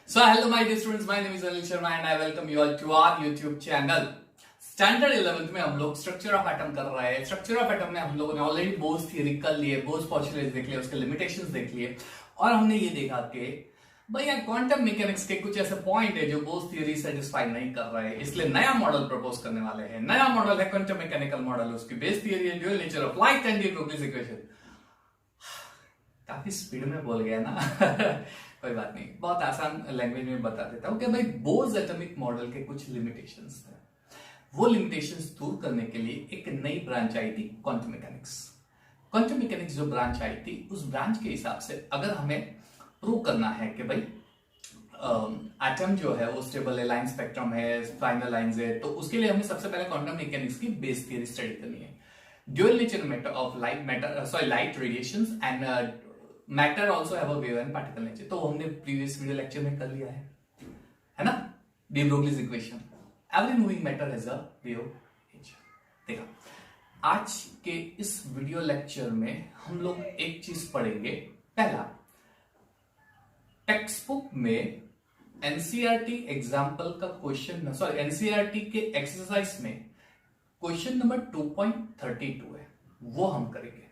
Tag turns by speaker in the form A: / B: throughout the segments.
A: So hello my dear students, my name is Anil Sharma and I welcome you all to our YouTube channel. Standard 11th में हम लोग structure of atom कर रहे हैं. Structure of atom में हम लोगों ने ऑलरेडी बोर्स थ्योरी कर लिए, बोर्स पोस्टुलेट्स देख लिए, उसके लिमिटेशंस देख लिए और हमने ये देखा कि भैया क्वांटम मैकेनिक्स के कुछ ऐसे पॉइंट है जो बोर्स थ्योरी सेटिस्फाई नहीं कर रहे हैं, इसलिए नया मॉडल प्रपोज करने वाले हैं. नया मॉडल है क्वांटम मैकेनिकल मॉडल. उसकी बेस थ्योरी है dual nature of light and D Broglie's equation. काफी स्पीड में बोल गया ना. कोई बात नहीं, बहुत आसान लैंग्वेज में बता देता हूं कि भाई बोर्स एटॉमिक मॉडल के कुछ लिमिटेशंस थे. वो लिमिटेशंस दूर करने के लिए एक नई ब्रांच आई थी क्वांटम मैकेनिक्स. क्वांटम मैकेनिक्स जो ब्रांच आई थी उस ब्रांच के हिसाब से अगर हमें प्रूव करना है कि भाई एटम जो है वो स्टेबल है, लाइन स्पेक्ट्रम है, फाइनल लाइंस है, तो उसके लिए हमें सबसे पहले क्वांटम मैकेनिक्स की बेस थ्योरी स्टडी करनी है. Dual nature matter of light radiations and matter also have a wave and particle nature. तो हमने प्रीवियस वीडियो लेक्चर में कर लिया है ना. D Broglie's equation, every moving matter has a wave nature. देखा, आज के इस वीडियो लेक्चर में हम लोग एक चीज पढ़ेंगे. पहला, टेक्स्ट बुक में एनसीईआरटी एग्जाम्पल का क्वेश्चन, सॉरी एनसीईआरटी के एक्सरसाइज में क्वेश्चन नंबर 2.32 है, वो हम करेंगे.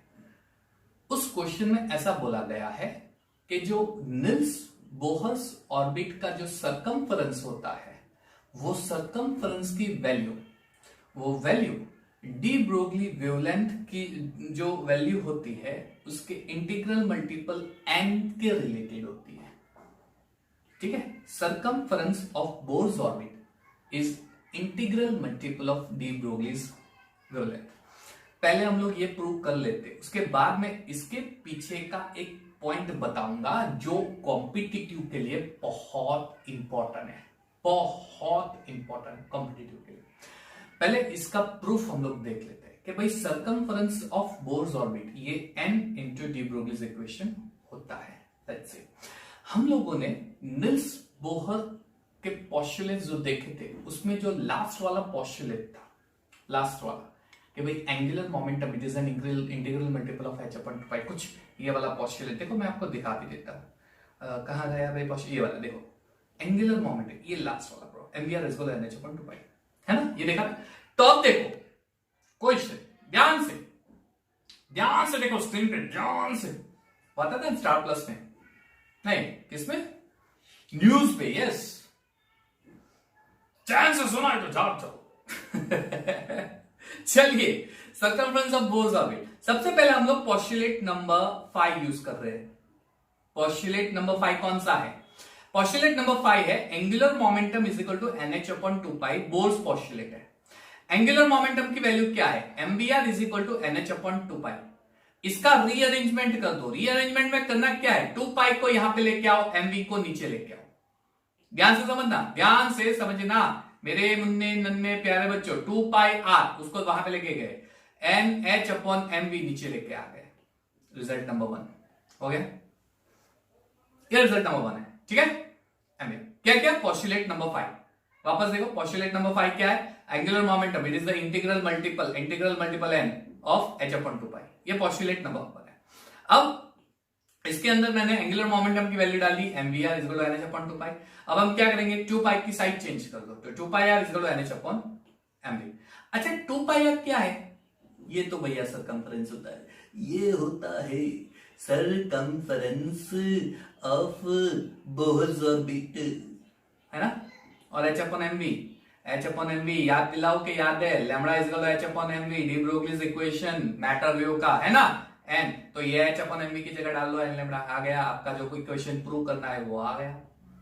A: उस क्वेश्चन में ऐसा बोला गया है कि जो निल्स बोहर्स ऑर्बिट का जो सरकमफरेंस होता है, वो सरकमफरेंस की वैल्यू डी ब्रोगली वेवलेंथ की जो वैल्यू होती है उसके इंटीग्रल मल्टीपल n के रिलेटेड होती है. ठीक है, circumference of Bohr's orbit is integral multiple of D Broglie's wavelength. पहले हम लोग ये प्रूव कर लेते, उसके बाद में इसके पीछे का एक पॉइंट बताऊंगा जो कॉम्पिटिटिव के लिए बहुत इंपॉर्टेंट है, बहुत इंपॉर्टेंट कॉम्पिटिटिव के लिए. पहले इसका प्रूफ हम लोग देख लेते हैं कि भाई सरकमफरेंस ऑफ बोर्स ऑर्बिट ये n into D Broglie's equation होता है. लेट्स से हम लोगों ने निल्स बोहर के पोस्टुलेट्स जो देखे थे उसमें जो लास्ट वाला पोस्टुलेट था, लास्ट वाला कि भाई angular momentum it is an integral multiple of h upon 2 पाई, कुछ ये वाला पोस्टुलेट देखो, मैं आपको दिखा भी देता हूं. कहां गया भाई पोस्टुलेट, ये वाला देखो, एंगुलर मोमेंटम, ये लास्ट वाला bro, mvr is equal to nh upon 2 pi, है ना. ये देखा. तो अब देखो क्वेश्चन, ध्यान से देखो स्क्रीन पे, ध्यान से. पता था स्टार प्लस में नहीं, किसमें, न्यूज पे. यस, ध्यान से सुना है तो जाओ चलो. चलिए, सर्कमफ्रेंस ऑफ बोर्स ऑर्बिट. सबसे पहले हम लोग पोस्टुलेट नंबर 5 यूज कर रहे हैं. पोस्टुलेट नंबर 5 कौन सा है? पोस्टुलेट नंबर 5 है angular momentum is equal to nh upon 2 pi. Bohr's postulate है. एंगुलर मोमेंटम की वैल्यू क्या है? mvr is equal to nh upon 2 pi. इसका रीअरेंजमेंट कर दो. रीअरेंजमेंट में करना क्या है, 2 पाई को यहां पे लेके आओ, mv को नीचे लेके आओ. ध्यान से समझना, ध्यान से समझना मेरे मुन्ने नन्ने प्यारे बच्चों. 2 पाई r उसको वहां पे लेके गए, nh अपॉन mv नीचे लेके आ गए. रिजल्ट नंबर 1 हो गया. ये रिजल्ट नंबर 1 है. ठीक है, mv क्या पोस्टुलेट नंबर 5. वापस देखो, पोस्टुलेट नंबर 5 क्या है? Angular momentum it is the integral multiple n of h upon 2 pi. ये पोस्टुलेट नंबर 1 है. अब इसके अंदर मैंने एंगुलर मोमेंटम की वैल्यू डाली, mvr is equal to nh upon 2 pi. अब हम क्या करेंगे, 2 पाई की साइड चेंज कर दो, तो 2 pi r is equal to nh upon mv. अच्छा, 2 पाई r क्या है? ये तो भैया सरकमफरेंस होता है. ये होता है सरकमफरेंस ऑफ बोर्स ऑर्बिट, है ना. और h अपॉन mv याद दिलाओ के याद है, lambda is equal to h upon mv, de Broglie's equation matter wave का, है ना. n तो ये h अपॉन mv की जगह डाल दो, n लैम्बडा आ गया. आपका जो कोई इक्वेशन प्रूव करना है वो आ गया,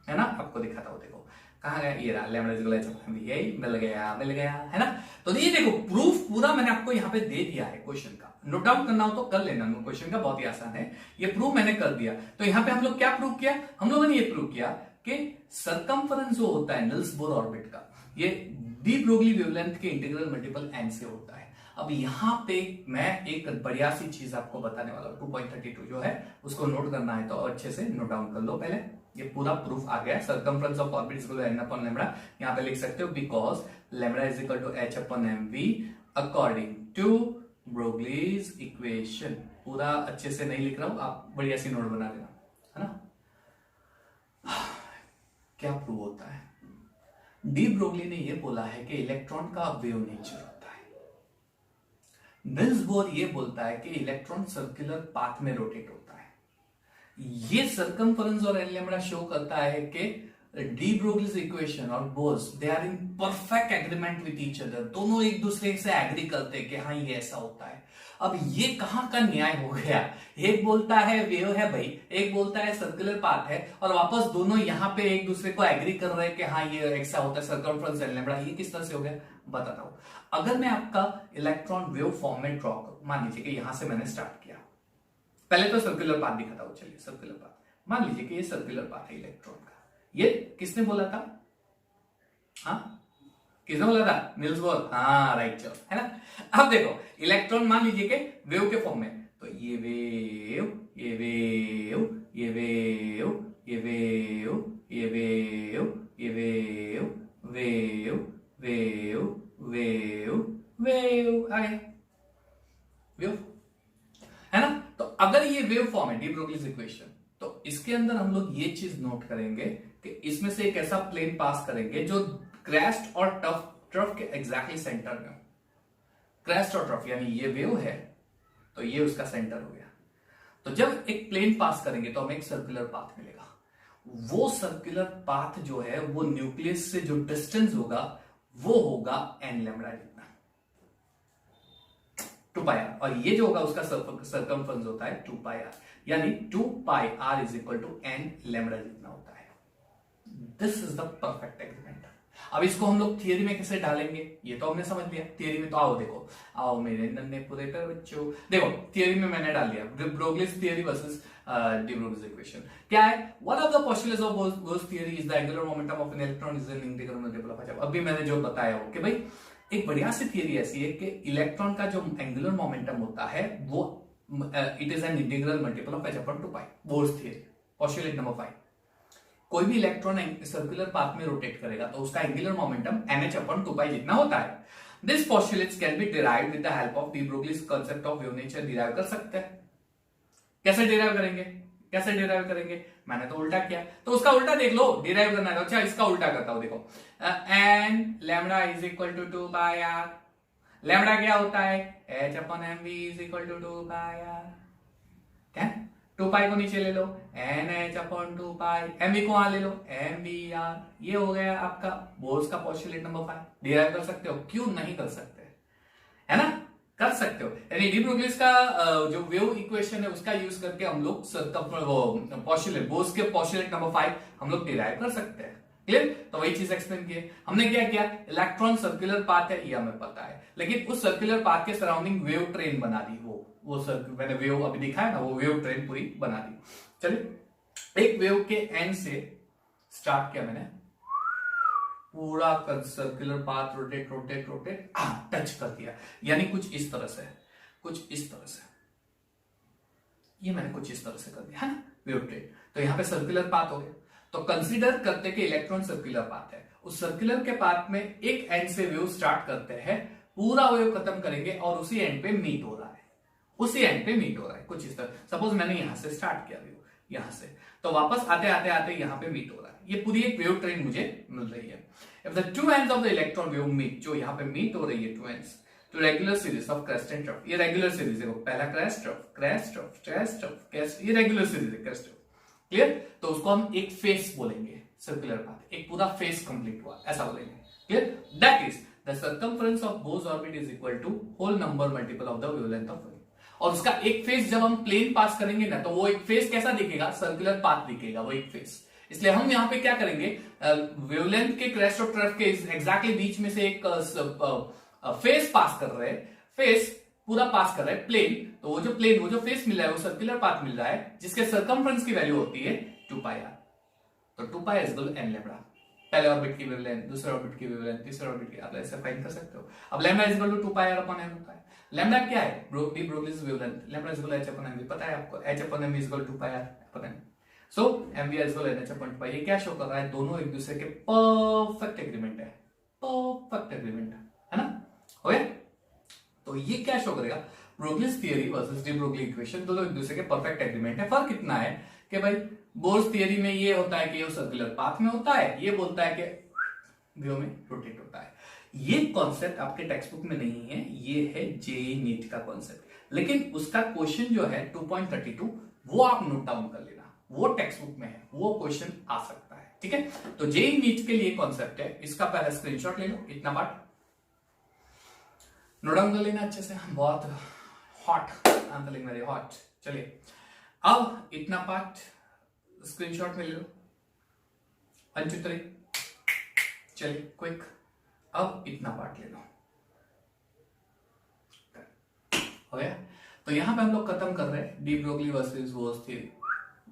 A: है ना. आपको दिखाता हूं, देखो कहां गया, ये रहा, lambda is equal to h upon mv. यही मिल गया, है ना. तो ये देखो प्रूफ पूरा मैंने आपको यहां पे दे दिया है. क्वेश्चन का नोट डाउन करना हो तो कर लेना, क्वेश्चन का बहुत ही आसान है. ये प्रूफ मैंने कर दिया. तो यहां पे हम लोग क्या प्रूव किया, हम लोगों ने ये प्रूव किया कि सरकमफरेंस जो होता है निल्स बोर ऑर्बिट का, ये डी ब्रोगली वेवलेंथ के इंटीग्रल मल्टीपल n से होता है. अब यहां पे मैं एक बढ़िया सी चीज आपको बताने वाला हूं. 2.32 जो है उसको नोट करना है तो अच्छे से नोट डाउन कर लो. पहले ये पूरा प्रूफ आ गया. Circumference of orbit is equal to n upon lambda. यहां पे लिख सकते हो because lambda is equal to h upon mv according to Broglie's equation. पूरा अच्छे से नहीं लिख रहा हूं, आप बढ़िया सी नोट बना लेना, है ना. क्या प्रूव होता है? डी ब्रोगली ने यह बोला है कि इलेक्ट्रॉन का वेव नेचर होता है। निल्स बोर ये बोलता है कि इलेक्ट्रॉन सर्कुलर पाथ में रोटेट होता है। ये सर्कमफरेंस और एन लैम्ब्डा शो करता है कि डी ब्रोगलीज इक्वेशन और Bohr's they are in perfect agreement with each other. दोनों एक दूसरे से एग्री करते हैं कि हाँ ये ऐसा होता है। अब ये कहां का न्याय हो गया? एक बोलता है वेव है भाई, एक बोलता है सर्कुलर पाथ है, और वापस दोनों यहां पे एक दूसरे को एग्री कर रहे हैं कि हाँ ये ऐसा होता है, सर्कमफरेंस एन लैम्ब्डा। ये किस तरह से हो गया बताता हूं। अगर मैं आपका इलेक्ट्रॉन वेव फॉर्म में ड्रॉ करूं, मान लीजिए कि यहां से मैंने स्टार्ट किया, पहले तो सर्कुलर पाथ दिखाता हूं। चलिए सर्कुलर पाथ, मान लीजिए कि ये सर्कुलर पाथ है इलेक्ट्रॉन का। ये किसने बोला था? हाँ किसने बोला था? Nils bore. हाँ राइट, चलो है ना। अब देखो इलेक्ट्रॉन मान लीजिए कि वेव के फॉर्म में, तो ये वेव, ये वेव, ये वेव, ये वेव, ये वेव, ये wave, wave, wave, wave, wave, आ गया वेव, है ना। तो अगर ये वेव फॉर्म है डी ब्रोगलीज इक्वेशन, तो इसके अंदर हम लोग ये चीज नोट करेंगे कि इसमें से एक ऐसा प्लेन पास करेंगे जो क्रेस्ट और ट्रफ के एग्जैक्टली सेंटर में हो। क्रेस्ट और ट्रफ यानी ये वेव है तो ये उसका सेंटर हो गया। तो जब एक प्लेन पास करेंगे तो हमें एक सर्कुलर पाथ मिलेगा। वो सर्कुलर पाथ जो है वो न्यूक्लियस से जो डिस्टेंस होगा वो होगा एन लैम्ब्डा जितना, 2πr, और ये जो होगा उसका सर्कमफरेंस होता है 2πr, यानी 2πr is equal to N lambda जितना होता है। This is the perfect agreement. अब इसको हम लोग थियरी में कैसे डालेंगे ये तो हमने समझ लिया। थियरी में तो आओ देखो, आओ मेरे नन्हे पूरे पर बच्चों, देखो थियरी में मैंने डाल दिया Broglie's theory versus D Broglie's equation. क्या है? One of the postulates of bourse theory is the angular momentum of an electron is an integral multiple of h। अभी मैंने जो बताया हो कि भाई एक बढ़िया सी थियरी ऐसी है कि इलेक्ट्रॉन का जो एंगुलर मोमेंटम होता है वो it is an integral multiple of h upon 2π। Bohr's theory postulate number 5, कोई भी इलेक्ट्रॉन सर्कुलर पाथ में रोटेट करेगा तो उसका एंगुलर मोमेंटम nh अपॉन 2π जितना होता है। This postulates can be derived with the help of D Broglie's concept of wave nature. Derive कर सकते हैं। कैसे डिराइव करेंगे? कैसे डिराइव करेंगे? मैंने तो उल्टा किया, तो उसका उल्टा देख लो। डिराइव करना है तो अच्छा इसका उल्टा करता हूं, देखो N lambda is equal to 2πr। Lambda क्या होता है? h upon mv is equal to 2πr। क्या? 2π को नीचे ले लो, nh अपॉन 2π, mv को वहां ले लो, mvr। ये हो गया आपका बोर्स का पोस्टुलेट नंबर 5। डिराइव कर सकते हो, क्यों नहीं कर सकते? है ना, कर सकते हो। यानी डी ब्रोगलीज का जो वेव इक्वेशन है उसका यूज करके हम लोग पोस्टुलेट बोर्स के पोस्टुलेट नंबर 5 हम लोग डिराइव कर सकते हैं। क्लियर? तो वही चीज एक्सप्लेन की। हमने क्या किया? इलेक्ट्रॉन सर्कुलर पाथ है ये हमें पता है, लेकिन उस सर्कुलर पाथ के सराउंडिंग वेव ट्रेन बना दी। वो मैंने वेव अभी दिखाया ना, वो वेव ट्रेन पूरी बना दी। चलिए एक वेव के एंड से स्टार्ट किया मैंने, पूरा circular path rotate rotate rotate touch कर दिया, यानी कुछ इस तरह से, कुछ इस तरह से, ये मैंने कुछ इस तरह से कर दिया है ना वेव ट्रेन। तो यहां पे सर्कुलर पाथ हो गया। तो कंसीडर करते कि इलेक्ट्रॉन सर्कुलर पाथ है, उस सर्कुलर के पाथ में एक एंड से वेव स्टार्ट करते हैं, पूरा वेव खत्म करेंगे और उसी एंड पे मीट हो रहा है, उसी एंड पे मीट हो रहा है कुछ इस तरह। सपोज मैंने यहां से स्टार्ट किया वेव, यहां से, तो वापस आते आते आते यहां पे मीट हो रहा है। ये पूरी एक वेव ट्रेन मुझे मिल रही है। If the two ends of the electron wave meet, जो यहां पे मीट हो रही है टू एंड्स, तो regular series of crest and trough. ये रेगुलर सीरीज है, पहला crest trough, crest trough, crest trough, crest, ये रेगुलर सीरीज है क्रेस्ट ट्रफ। क्लियर? तो उसको हम एक फेस बोलेंगे, सर्कुलर पाथ, एक पूरा फेस कंप्लीट हुआ ऐसा बोलेंगे। Clear? That is the circumference of Bohr's orbit is equal to whole number multiple of the wavelength of wave. और उसका एक फेस जब हम प्लेन पास करेंगे ना, तो वो एक फेस कैसा दिखेगा? सर्कुलर पाथ दिखेगा वो एक फेस। इसलिए हम यहां पे क्या करेंगे, वेवलेंथ के क्रेस्ट और ट्रफ के एग्जैक्टली बीच में से एक फेस पास कर रहे हैं, फेस पूरा पास कर रहा है प्लेन। तो वो जो फेस मिल रहा है वो सर्कुलर पाथ मिल रहा है, जिसके सर्कमफ्रेंस की वैल्यू होती है 2πr। तो 2π is equal to n lambda, पहले ऑर्बिट की वेवलेंथ, दूसरे ऑर्बिट की वेवलेंथ, तीसरे ऑर्बिट की, आप ऐसे फाइंड कर सकते हो। अब lambda is equal to 2πr upon m होता है। लैम्ब्डा क्या है? De Broglie's wavelength. Lambda is equal to h upon mv, पता है आपको, h upon mv is equal to 2πr upon m। So mv is equal to h upon 2π। ये क्या show कर रहा है? दोनों एक दूसरे के परफेक्ट एग्रीमेंट है, परफेक्ट एग्रीमेंट है ना। हो गया? तो ये क्या शो करेगा? Broglie's theory versus de Broglie equation, दोनों एक दूसरे के परफेक्ट एग्रीमेंट है। फर्क इतना है कि भाई बोर्स थियरी में ये होता है कि ये सर्कुलर पाथ में होता है, ये बोलता है कि व्यू में रोटेट होता है। ये कॉन्सेप्ट आपके टेक्स्ट बुक में नहीं है, ये है जेईई नीट का कॉन्सेप्ट। लेकिन उसका क्वेश्चन जो है 2.32 वो आप नोट डाउन कर लेना, वो टेक्स्ट बुक में है, वो क्वेश्चन आ सकता है। ठीक है, तो जेईई नीट के लिए कॉन्सेप्ट है, इसका पहला स्क्रीनशॉट ले लो, इतना पार्ट नोट डाउन कर लेना अच्छे से। बहुत हॉट आंसरिंग, वेरी हॉट। चलिए अब इतना पार्ट स्क्रीनशॉट में ले लो, 1 2 3। चलिए क्विक, अब इतना पार्ट ले लो, हो गया। तो यहां पे हम लोग खत्म कर रहे हैं de Broglie versus Bohr's theory,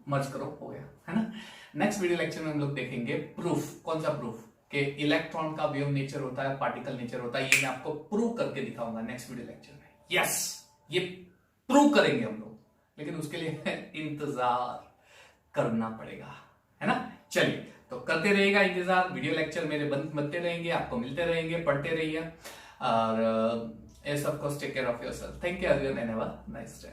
A: merge करो, हो गया है ना। नेक्स्ट वीडियो लेक्चर में हम लोग देखेंगे प्रूफ। कौन सा प्रूफ? कि इलेक्ट्रॉन का वेव नेचर होता है, पार्टिकल नेचर होता है, ये मैं आपको प्रूव करके दिखाऊंगा नेक्स्ट वीडियो लेक्चर में। यस, ये प्रूव करेंगे हम लोग, लेकिन उसके लिए इंतजार करना पड़ेगा, है ना। चलिए, तो करते रहिएगा इंतजार, वीडियो लेक्चर मेरे बनते रहेंगे, आपको मिलते रहेंगे, पढ़ते रहिए। और of course take care of yourself. Thank you everyone and have a nice day.